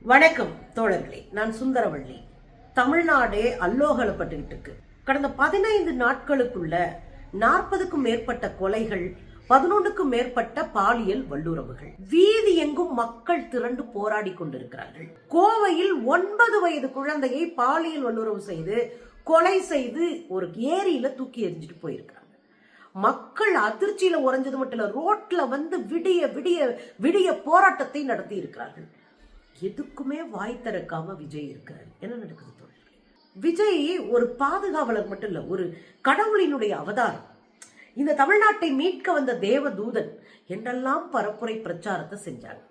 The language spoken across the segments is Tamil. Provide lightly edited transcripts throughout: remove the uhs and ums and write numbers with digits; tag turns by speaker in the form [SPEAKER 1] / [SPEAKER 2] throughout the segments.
[SPEAKER 1] வணக்கம் தோழர்களே, நான் சுந்தரவள்ளி. தமிழ்நாடே அல்லோகலப்பட்டுக்கிட்டு இருக்கு. கடந்த 15 நாட்களுக்குள்ள 40க்கும் மேற்பட்ட கொலைகள், 11க்கும் மேற்பட்ட பாலியல் வல்லுறவுகள். வீதி எங்கும் மக்கள் திரண்டு போராடி கொண்டிருக்கிறார்கள். கோவையில் 9 வயது குழந்தையை பாலியல் வல்லுறவு செய்து கொலை செய்து ஒரு ஏரியில தூக்கி எறிஞ்சிட்டு போயிருக்கிறாங்க. மக்கள் அதிர்ச்சியில உறைஞ்சது மட்டும் இல்ல, ரோட்ல வந்து விடிய விடிய விடிய போராட்டத்தை நடத்தி இருக்கிறார்கள். எதுக்குமே வாய் திறக்காம விஜய் இருக்கிறார். என்ன நடக்குது தோழர்களே? விஜய் ஒரு பாதுகாவலர் மட்டும் இல்ல, ஒரு கடவுளினுடைய அவதாரம். இந்த தமிழ்நாட்டை மீட்க வந்த தேவதூதன் என்றெல்லாம் பரப்புரை பிரச்சாரத்தை செஞ்சாங்க.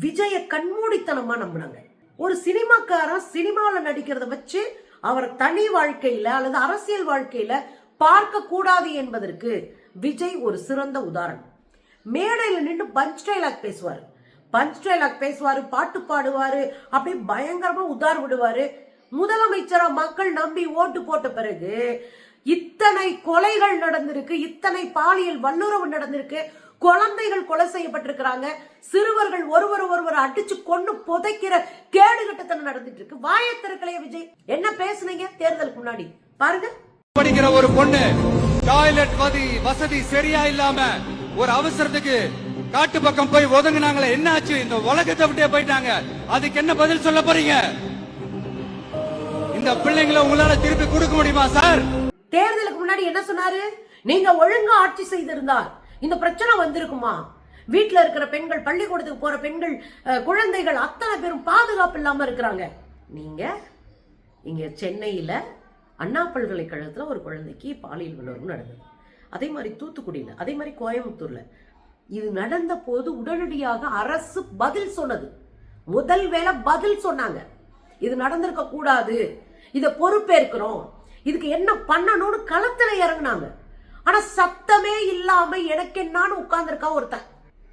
[SPEAKER 1] விஜய கண்மூடித்தனமா நம்பினாங்க. ஒரு சினிமாக்காரன் சினிமாவில் நடிக்கிறத வச்சு அவர் தனி வாழ்க்கையில அல்லது அரசியல் வாழ்க்கையில பார்க்க கூடாது என்பதற்கு விஜய் ஒரு சிறந்த உதாரணம். மேடையில் நின்று பஞ்ச் டைலாக் பேசுவாரு, பாட்டு பாடுவாரு, அப்படியே பயங்கரமா உதார் விடுவாரு. முதலமைச்சரா மக்கள் நம்பி ஓட்டு போட்ட பிறகு இத்தனை கொலைகள் நடந்திருக்கு, இத்தனை பாலியல் வல்லுறவு நடந்திருக்கு, குழந்தைகள் கொலை செய்யப்பட்டிருக்கிறாங்க, சிறுவர்கள் ஒருவர் அடிச்சு கொண்டு புதைக்கிற கேடுகட்டத்தனம் நடந்துட்டு இருக்கு. வாயத்திற்கலைய விஜய் என்ன பேசுனீங்க தேர்தலுக்கு முன்னாடி பாருங்க.
[SPEAKER 2] படிக்கிற ஒரு பொண்ணு டாய்லெட் வசதி சரியா இல்லாம ஒரு அவசரத்துக்கு காட்டு பக்கம் போய் ஒதுங்கினாங்களே, என்ன ஆச்சு? இந்த உலகத்தை விட்டே போயிட்டாங்க. அதுக்கு என்ன பதில் சொல்ல போறீங்க? இந்த பிள்ளைங்களை உங்களால திருப்பி கொடுக்க முடியுமா சார்?
[SPEAKER 1] தேர்தலுக்கு முன்னாடி என்ன சொன்னாரு? நீங்க ஒழுங்கா ஆட்சி செய்திருந்தால் இந்த பிரச்சனை வந்திருக்குமா? வீட்டுல இருக்கிற பெண்கள், பள்ளிக்கூடத்துக்கு போற பெண்கள், குழந்தைகள் அத்தனை பேரும் பாதுகாப்பு இல்லாம இருக்கிறாங்க. நீங்க இங்க சென்னையில அண்ணா பல்கலைக்கழகத்துல ஒரு குழந்தைக்கு பாலியல் வல்லுறவு நடந்தது. அதே மாதிரி தூத்துக்குடியில, அதே மாதிரி கோயம்புத்தூர்ல இது நடந்த போது உடனடியாக அரசு பதில் சொன்னது. முதல் வேளை பதில் சொன்னாங்க. இது நடந்திருக்க கூடாது, இத பொறுப்பேற்கிறோம், இதுக்கு என்ன பண்ணணும்னு களத்துல இறங்கினாங்க. ஆனா சத்தமே இல்லாம எனக்கு என்னான்னு உட்கார்ந்துருக்கா ஒருத்தன்.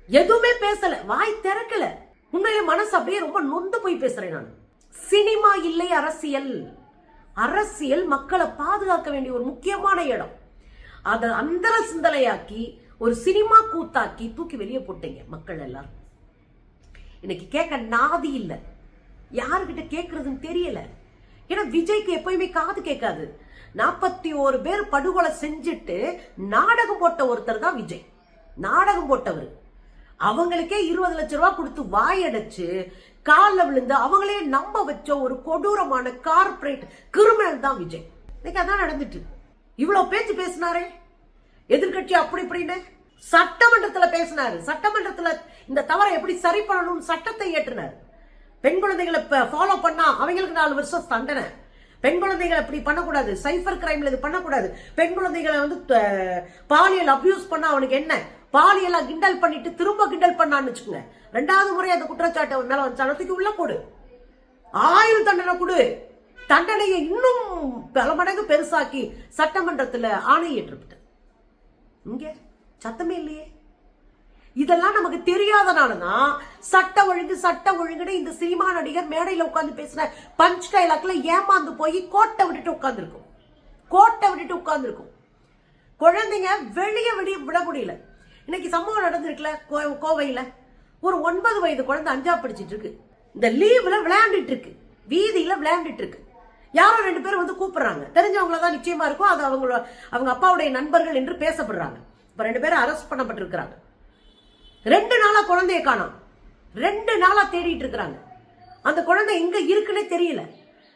[SPEAKER 1] எதுவுமே பேசல, வாய் திறக்கல. உண்மையில மனசு அப்படியே ரொம்ப நொந்து போய் பேசுறேன் நான். சினிமா இல்லை அரசியல். அரசியல் மக்களை பாதுகாக்க வேண்டிய ஒரு முக்கியமான இடம். அதை அந்தர சிந்தனையாக்கி ஒரு சினிமா கூத்தாக்கி தூக்கி வெளியே போட்டீங்க மக்கள் எல்லாரும். இன்னைக்கு கேட்க நாதி இல்லை, யாருக்கிட்ட கேட்கறதுன்னு தெரியல. ஏன்னா விஜய்க்கு எப்பயுமே காது கேட்காது. 41 பேர் படுகொலை செஞ்சுட்டு நாடகம் போட்ட ஒருத்தர் தான் விஜய். நாடகம் போட்டவர். அவங்களுக்கே 20 லட்சம் ரூபாய் கொடுத்து வாயடைச்சு காலில் விழுந்து அவங்களே நம்ப வச்ச ஒரு கொடூரமான கார்பரேட் கிரிமினல் தான் விஜய். இன்னைக்கு அதான் நடந்துட்டு. இவ்வளவு பேச்சு பேசினாரே எதிர்கட்சி அப்படி இப்படின்னு. சட்டமன்றத்துல பேசினாரு. சட்டமன்றத்துல இந்த தவறை எப்படி சரி பண்ணணும் சட்டத்தை ஏற்றினார். பெண் குழந்தைகளை ஃபாலோ பண்ணா அவங்களுக்கு 4 வருஷம் தண்டனை. பெண் குழந்தைகளை இப்படி பண்ணக்கூடாது, சைபர் கிரைம்ல இது பண்ணக்கூடாது. பெண் குழந்தைகளை வந்து பாலியல் அபியூஸ் பண்ணா அவனுக்கு என்ன, பாலியலா கிண்டல் பண்ணிட்டு திரும்ப கிண்டல் பண்ணான்னு வச்சுக்கோங்க, 2வது முறை அந்த குற்றச்சாட்டு மேல வந்து உள்ள போடு, ஆயுள் தண்டனை கொடு, தண்டனையை இன்னும் பல மடங்கு பெருசாக்கி சட்டமன்றத்துல ஆணை ஏற்றப்பட்டது. இங்க சத்தமே இல்லையே. இதெல்லாம் நமக்கு தெரியாதனாலதான் சட்ட ஒழுங்குன்னு இந்த சினிமா நடிகர் மேடையில உட்கார்ந்து பேசின பஞ்ச் டைலாக்ல ஏமாந்து போய் கோட்டை விட்டுட்டு உட்கார்ந்துருக்கும். குழந்தைங்க வெளியே விட முடியல. இன்னைக்கு சம்பவம் நடந்திருக்குல கோவையில, ஒரு 9 வயது குழந்தை 5ஆவது படிச்சிட்டு இருக்கு. இந்த லீவ்ல விளையாண்டுட்டு இருக்கு, வீதியில விளையாண்டுட்டு இருக்கு. யாரோ 2 பேர் வந்து கூப்பிடுறாங்க, தெரிஞ்சவங்களதான் நிச்சயமா இருக்கும். அது அவங்க அப்பாவுடைய நண்பர்கள் என்று பேசப்படுறாங்க. இப்ப 2 பேரும் அரெஸ்ட் பண்ணப்பட்டிருக்கிறாங்க. 2 நாளா குழந்தைய காணோம். 2 நாளா தேடிட்டு இருக்கிறாங்க. அந்த குழந்தை எங்க இருக்குன்னே தெரியல.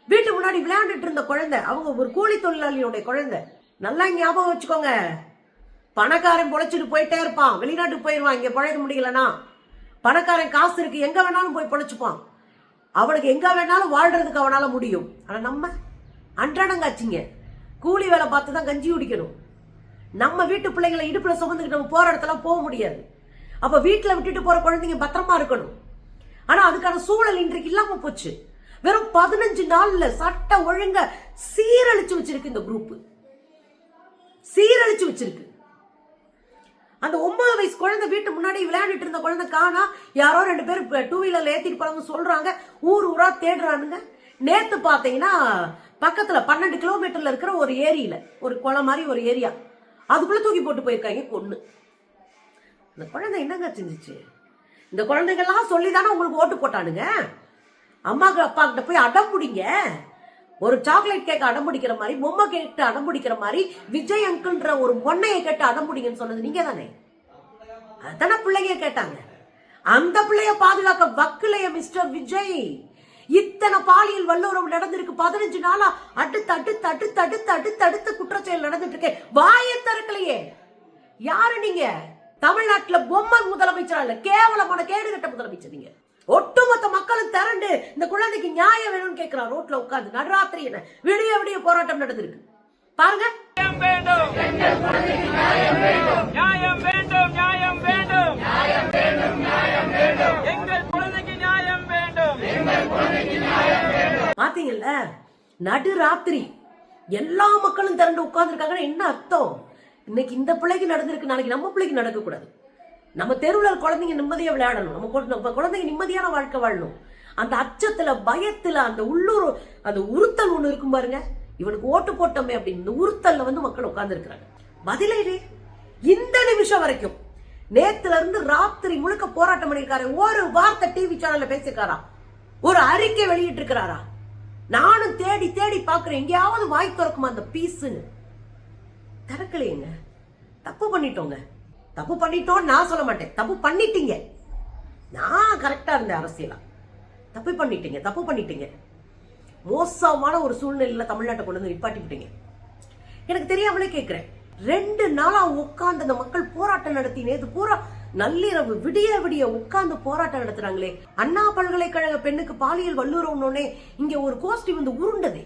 [SPEAKER 1] வீட்டு முன்னாடி விளையாண்டுட்டு இருந்த குழந்தை, அவங்க ஒரு கூலி தொழிலாளியோட குழந்தை. நல்லா ஞாபகம் வச்சுக்கோங்க, பணக்காரன் பொழைச்சிட்டு போயிட்டே இருப்பான், வெளிநாட்டுக்கு போயிருவான். இங்க பொழைக்க முடியலன்னா பணக்காரன் காசு இருக்கு, எங்க வேணாலும் போய் பொழைச்சுப்பான். அவனுக்கு எங்க வேணாலும் வாழ்றதுக்கு அவனால முடியும். ஆனா நம்ம அன்றாடங்காச்சிங்க கூலி வேலை பார்த்து தான் கஞ்சி குடிக்கணும். நம்ம வீட்டு பிள்ளைங்களை இடுப்புல சுமந்துக்கிட்டு நம்ம போற இடத்துல போக முடியாது. அப்ப வீட்டுல விட்டுட்டு போற குழந்தைங்க பத்திரமா இருக்கணும். ஆனா அதுக்கான சூழல் இன்றைக்கு இல்லாம போச்சு. வெறும் 15 நாள்ல சட்ட ஒழுங்க சீரழிச்சு வச்சிருக்கு. இந்த குரூப் சீரழிச்சு வச்சிருக்கு. அந்த 9 வயசு குழந்தை வீட்டு முன்னாடி விளையாண்டுட்டு இருந்த குழந்தை காணா. யாரோ 2 பேர் 2 வீலர்ல ஏத்திட்டு போறாங்க சொல்றாங்க. ஊரா தேடுறானுங்க. நேத்து பாத்தீங்கன்னா பக்கத்துல 12 கிலோமீட்டர்ல இருக்கிற ஒரு ஏரியில, ஒரு குளம் மாதிரி ஒரு ஏரியா, அதுக்குள்ள தூக்கி போட்டு போயிருக்காங்க கொன்னு. இந்த குழந்தை என்னங்க செஞ்சிச்சு? இந்த குழந்தைகள்லாம் சொல்லிதானே உங்களுக்கு ஓட்டு போட்டானுங்க. அம்மாக்கு அப்பா கிட்ட போய் அடம் பிடிங்க. ஒரு சாக்லேட் கேட்க அடம் பிடிக்கிற மாதிரி, பொம்மை கேட்டு அடம் பிடிக்கிற மாதிரி விஜய் அங்கிள்ன்ற ஒரு பொண்ணையை கேட்டு அடம் பிடிங்கன்னு சொன்னது நீங்க தானே. அதான பிள்ளைங்க கேட்டாங்க. அந்த பிள்ளைய பாதுகாக்க வக்கலைய மிஸ்டர் விஜய். இத்தனை பாலியல் வல்லுறவு நடந்திருக்கு. 15 நாளா அடுத்து குற்றச்செயல் நடந்துட்டு இருக்கே. வாயை திறக்கலையே. யாரு நீங்க? தமிழ்நாட்டுல பொம்மை முதலமைச்சரா இல்ல, கேவலமான கேடுகட்ட முதலமைச்சர் நீங்க. ஒட்டுமொத்த மக்களும் திரண்டு இந்த குழந்தைக்கு நியாயம் வேணும்னு கேட்கிறான். ரோட்ல உட்கார்ந்து நடுராத்திரி என்ன விடிய விடிய போராட்டம் நடந்திருக்கு பாருங்க. பாத்தீங்கல்ல, நடுராத்திரி எல்லா மக்களும் திரண்டு உட்கார்ந்து இருக்காங்கன்னா என்ன அர்த்தம்? இன்னைக்கு இந்த பிள்ளைக்கு நடந்திருக்கு, நாளைக்கு நம்ம பிள்ளைக்கு நடக்க கூடாது. நம்ம தெருவில் குழந்தைங்க நிம்மதியா விளையாடணும். நம்ம குழந்தைங்க நிம்மதியான வாழ்க்கை வாழணும். அந்த அச்சத்துல, பயத்துல, அந்த உள்ளூர் அந்த உறுத்தல் ஒண்ணு இருக்கும் பாருங்க. இவனுக்கு ஓட்டு போட்டோமே அப்படின்னு இந்த உறுத்தல்ல வந்து மக்கள் உட்கார்ந்து இருக்கிறாங்க. பதிலே இந்த நிமிஷம் வரைக்கும், நேத்துல இருந்து ராத்திரி முழுக்க போராட்டம் பண்ணிருக்காரு. ஒரு வார்த்தை டிவி சேனல்ல பேசிருக்காரா? ஒரு அறிக்கை வெளியிட்டு இருக்கிறாரா? நானும் தேடி தேடி பாக்குறேன், எங்கேயாவது வாய் திறக்குமா அந்த பீஸ்ன்னு. திறக்கலையேங்க. தப்பு பண்ணிட்டோங்க. தப்பு பண்ணிட்டோம் நான் சொல்ல மாட்டேன், தப்பு பண்ணிட்டீங்க. நான் கரெக்டா இருந்தேன் அரசியலா. தப்பு பண்ணிட்டீங்க. மோசமான ஒரு சூழ்நிலையில தமிழ்நாட்டை கொண்டு வந்து நிப்பாட்டிவிட்டீங்க. எனக்கு தெரியாமலே கேட்கிறேன். 2 நாளா உட்கார்ந்து அந்த மக்கள் போராட்டம் நடத்தினது பூரா நள்ளிரவு விடிய விடிய உட்கார்ந்து போராட்டம் நடத்துறாங்களே. அண்ணா பல்கலைக்கழக பெண்ணுக்கு பாலியல் வல்லுறவுனே இங்க ஒரு கோஷ்டி வந்து உருண்டதே.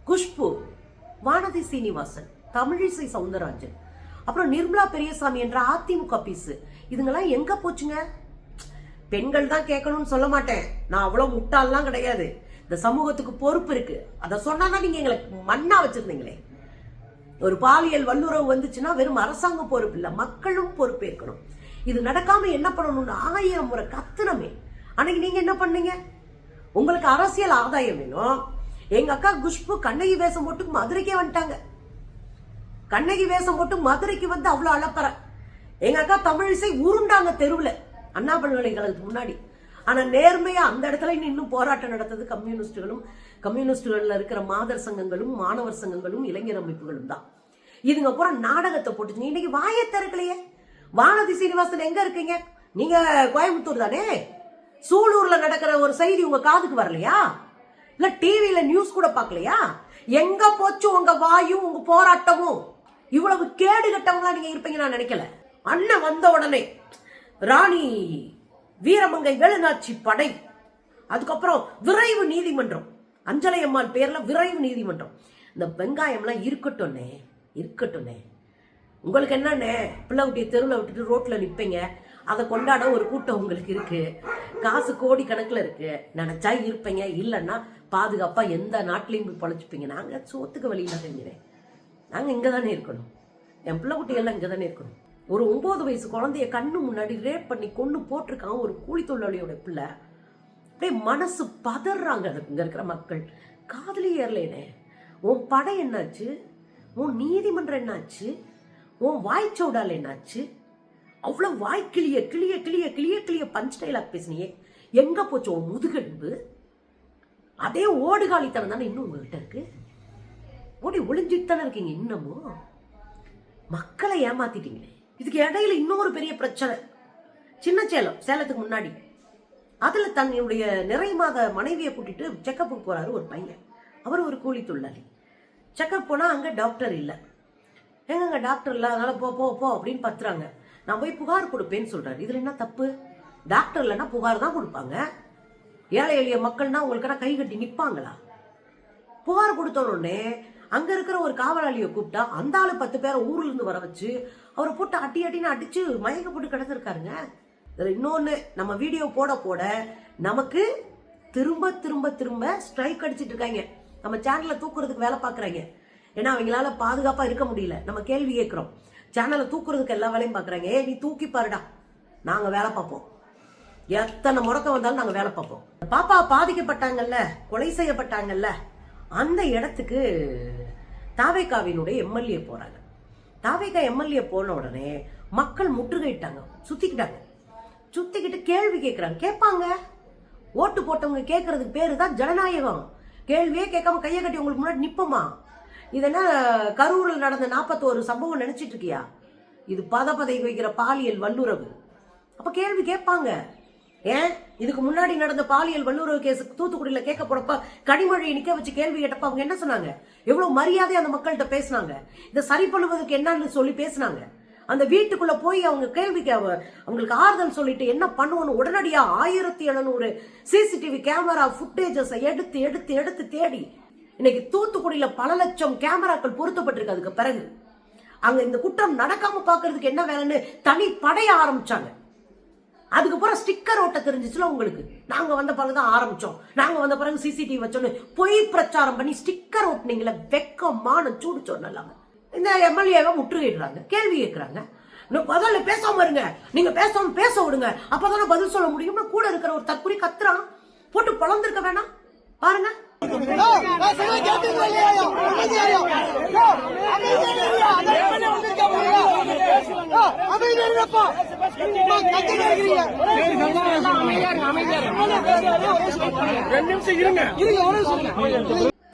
[SPEAKER 1] குஷ்பு, வானதி சீனிவாசன், தமிழிசை சவுந்தரராஜன், அப்புறம் நிர்மலா பெரியசாமி என்ற அதிமுக பீஸ், இதுங்கெல்லாம் எங்க போச்சுங்க? பெண்கள் தான் கேட்கணும்னு சொல்ல மாட்டேன், நான் அவ்வளவு முட்டாள்லாம் கிடையாது. இந்த சமூகத்துக்கு பொறுப்பு இருக்கு. அதை சொன்னாதான் நீங்க எங்களை மண்ணா வச்சிருந்தீங்களே. ஒரு பாலியல் வல்லுறவு வந்துச்சுன்னா வெறும் அரசாங்கம் பொறுப்பு இல்ல, மக்களும் பொறுப்பேற்கணும். இது நடக்காம என்ன பண்ணணும்னு 1000 முறை கத்துனமே. அன்னைக்கு நீங்க என்ன பண்ணீங்க? உங்களுக்கு அரசியல் ஆதாயம் வேணும். எங்க அக்கா குஷ்பு கண்ணகி வேஷம் போட்டு மதுரைக்கே வந்துட்டாங்க. கண்ணகி வேஷம் போட்டு மதுரைக்கு வந்து அவ்வளவு அலப்பற. எங்க அக்கா தமிழிசை உருண்டாங்க தெருவுல அண்ணா பல்கலைக்கழகத்துக்கு முன்னாடி. ஆனா நேர்மையா அந்த இடத்துல இன்னும் போராட்டம் நடத்தது கம்யூனிஸ்டுகள்ல இருக்கிற மாதர் சங்கங்களும் மாணவர் சங்கங்களும் இளைஞர் அமைப்புகளும் தான். இதுங்க பூரா நாடகத்தை போட்டு இன்னைக்கு வாயை திறக்கலையே. வானதி சீனிவாசன் எங்க இருக்கீங்க? நீங்க கோயம்புத்தூர் தானே. சூலூர்ல நடக்கிற ஒரு செய்தி உங்க காதுக்கு வரலையா? இல்ல டிவில நியூஸ் கூட பாக்கலையா? எங்க போச்சு உங்க வாயும் உங்க போராட்டமும்? இவ்வளவு கேடு கட்டவங்களா நீங்க இருப்பீங்க நான் நினைக்கல. அண்ணன் வந்த உடனே ராணி வீரமங்கை வேலுநாச்சி படை, அதுக்கப்புறம் விரைவு நீதிமன்றம், அஞ்சலை அம்மாள் பேர்ல விரைவு நீதிமன்றம். இந்த வெங்காயம்லாம் இருக்கட்டும்னே. உங்களுக்கு என்னன்னே, பிள்ளை குட்டியை தெருவில் விட்டுட்டு ரோட்ல நிப்பீங்க, அதை கொண்டாட ஒரு கூட்டம் உங்களுக்கு இருக்கு, காசு கோடி கணக்குல இருக்கு, நினைச்சா இருப்பீங்க, இல்லைன்னா பாதுகாப்பா எந்த நாட்டிலையும் போய் பழச்சுப்பீங்க. நாங்க சோத்துக்கு வழியில தெரிஞ்சினேன். நாங்க இங்கதானே இருக்கணும். என் பிள்ளை குட்டி எல்லாம் இங்கதானே இருக்கணும். ஒரு 9 வயசு குழந்தைய கண்ணு முன்னாடி ரேப் பண்ணி கொண்டு போட்டிருக்கான் ஒரு கூலி தொழிலாளியோட பிள்ளை. அப்படியே மனசு பதறாங்க இங்க இருக்கிற மக்கள். காதலி ஏறலேனே. உன் படை என்னாச்சு? உன் நீதிமன்றம் என்னாச்சு? உன் வாய்ச்சோடால் என்னாச்சு? அவ்வளவு வாய் கிளிய பஞ்ச் டைலாக் பேசினியே, எங்க போச்சு உன் முதுகெலும்பு? அதே ஓடுகாலித்தனம் தானே இன்னும் உங்ககிட்ட இருக்கு. ஓடி ஒளிஞ்சிட்டு தானே இருக்கீங்க இன்னமும். மக்களை ஏமாத்திட்டீங்களே. இதுக்கு இடையில இன்னொரு பெரிய பிரச்சனை. சின்ன சேலத்துக்கு முன்னாடி அதுல தன்னுடைய நிறை மாத மனைவியை கூட்டிட்டு செக்கப்புக்கு போறாரு ஒரு பையன். அவர் ஒரு கூலி தொழிலாளி. செக்கப் போனா அங்க டாக்டர் இல்ல. எங்க டாக்டர் இல்ல, அதனால போ அப்படின்னு பத்துறாங்க. நான் போய் புகார் கொடுப்பேன்னு சொல்றாரு. இதுல என்ன தப்பு? டாக்டர் இல்லைன்னா புகார் தான் கொடுப்பாங்க. ஏழை எளிய மக்கள்னா உங்களுக்கு கை கட்டி நிப்பாங்களா? புகார் கொடுத்தோன்னே அங்க இருக்கிற ஒரு காவலாளியை கூப்பிட்டா அந்த ஆளு 10 பேரை ஊர்ல இருந்து வர வச்சு அவரை போட்டு அட்டின்னு அடிச்சு மயக்க போட்டு கிடந்திருக்காருங்க. இதுல இன்னொன்னு, நம்ம வீடியோ போட நமக்கு திரும்ப ஸ்ட்ரைக் அடிச்சிட்டு இருக்காங்க. நம்ம சேனலை தூக்குறதுக்கு வேலை பாக்குறாங்க. ஏன்னா அவங்களால பாதுகாப்பா இருக்க முடியல. நம்ம கேள்வி கேட்கிறோம், சேனலை தூக்குறதுக்கு எல்லா வேலையும் பாக்குறாங்க. நீ தூக்கி பாருடா, நாங்க வேலை பார்ப்போம். எத்தனை முடக்கம் வந்தாலும் நாங்க வேலை பார்ப்போம். பாப்பா பாதிக்கப்பட்டாங்கல்ல, கொலை செய்யப்பட்டாங்கல்ல, அந்த இடத்துக்கு தாவேகாவினுடைய எம்எல்ஏ போறாங்க. தாவேகா எம்எல்ஏ போன உடனே மக்கள் முற்றுகையிட்டாங்க, சுத்திக்கிட்டு கேள்வி கேட்கறாங்க. கேட்பாங்க, ஓட்டு போட்டவங்க கேட்கறதுக்கு பேரு தான் ஜனநாயகம். கேள்வியே கேட்காம கையை கட்டி உங்களுக்கு முன்னாடி நிப்போமா? இது என்ன கரூரில் நடந்த 41 சம்பவம் நினைச்சிட்டு இருக்கியா? இது பதவி வைக்கிற பாலியல் வல்லுறவு. அப்ப கேள்வி கேட்பாங்க. ஏன் இதுக்கு முன்னாடி நடந்த பாலியல் வல்லுறவு கேஸ் தூத்துக்குடியில கேட்க போறப்ப கனிமொழியை நிக்க வச்சு கேள்வி கேட்டப்ப அவங்க என்ன சொன்னாங்க? எவ்வளவு மரியாதை அந்த மக்கள்கிட்ட பேசினாங்க. இதை சரி பண்ணுவதற்கு என்னன்னு சொல்லி பேசினாங்க. அந்த வீட்டுக்குள்ள போய் அவங்க கேள்விக்கு அவங்களுக்கு ஆறுதல் சொல்லிட்டு என்ன பண்ணுவோன்னு உடனடியா 1700 சிசிடிவி கேமரா ஃபுட்டேஜஸ் எடுத்து எடுத்து எடுத்து தேடி இன்னைக்கு தூத்துக்குடியில பல லட்சம் கேமராக்கள் பொருத்தப்பட்டிருக்கு. அதுக்கு பிறகு அங்க இந்த குற்றம் நடக்காம பாக்குறதுக்கு என்ன வேலைன்னு தனி படைய ஆரம்பிச்சாங்க. அதுக்கு பிறகு ஸ்டிக்கர் ஓட்ட தெரிஞ்சிச்சுல உங்களுக்கு. நாங்க வந்த பிறகுதான் ஆரம்பிச்சோம், நாங்க வந்த பிறகு சிசிடிவி வச்சோன்னு பொய் பிரச்சாரம் பண்ணி ஸ்டிக்கர் ஓட்டுனீங்களா? வெக்கமான சூடு சொன்னலாம இந்த எம்எல்ஏவை முற்றுகையிடுறாங்க, கேள்வி கேட்கிறாங்க. முதல்ல பேசாம இருங்க, நீங்க பேசாம பேச விடுங்க, அப்பதானே பதில் சொல்ல முடியும்னு கூட இருக்கிற ஒரு தற்குறி கத்துறான். போட்டு பழந்திருக்க வேணாம் பாருங்க.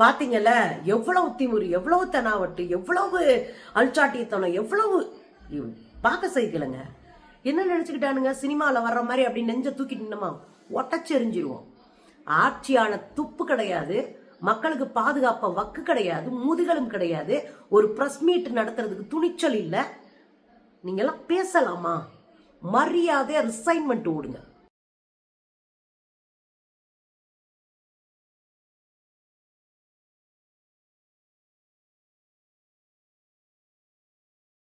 [SPEAKER 1] பாத்தீங்கல்ல எவ்வளவு திமுரு, எவ்வளவு தெனாவட்டு, எவ்வளவு அல்சாட்டித்தனம், எவ்வளவு பார்க்க சைக்கிளுங்க. என்ன நினைச்சுக்கிட்டானுங்க? சினிமால வர்ற மாதிரி அப்படி நெஞ்ச தூக்கிட்டு நின்னமா ஒட்டச்செறிஞ்சிருவோம். ஆட்சியான துப்பு கிடையாது, மக்களுக்கு பாதுகாப்ப வக்கு கிடையாது, முதுகலும் கிடையாது, ஒரு பிரஸ் மீட் நடத்துறதுக்கு துணிச்சல் இல்ல. நீங்க எல்லாம் பேசலாமா? மரியாதை ரிசைன்மெண்ட் ஓடுங்க.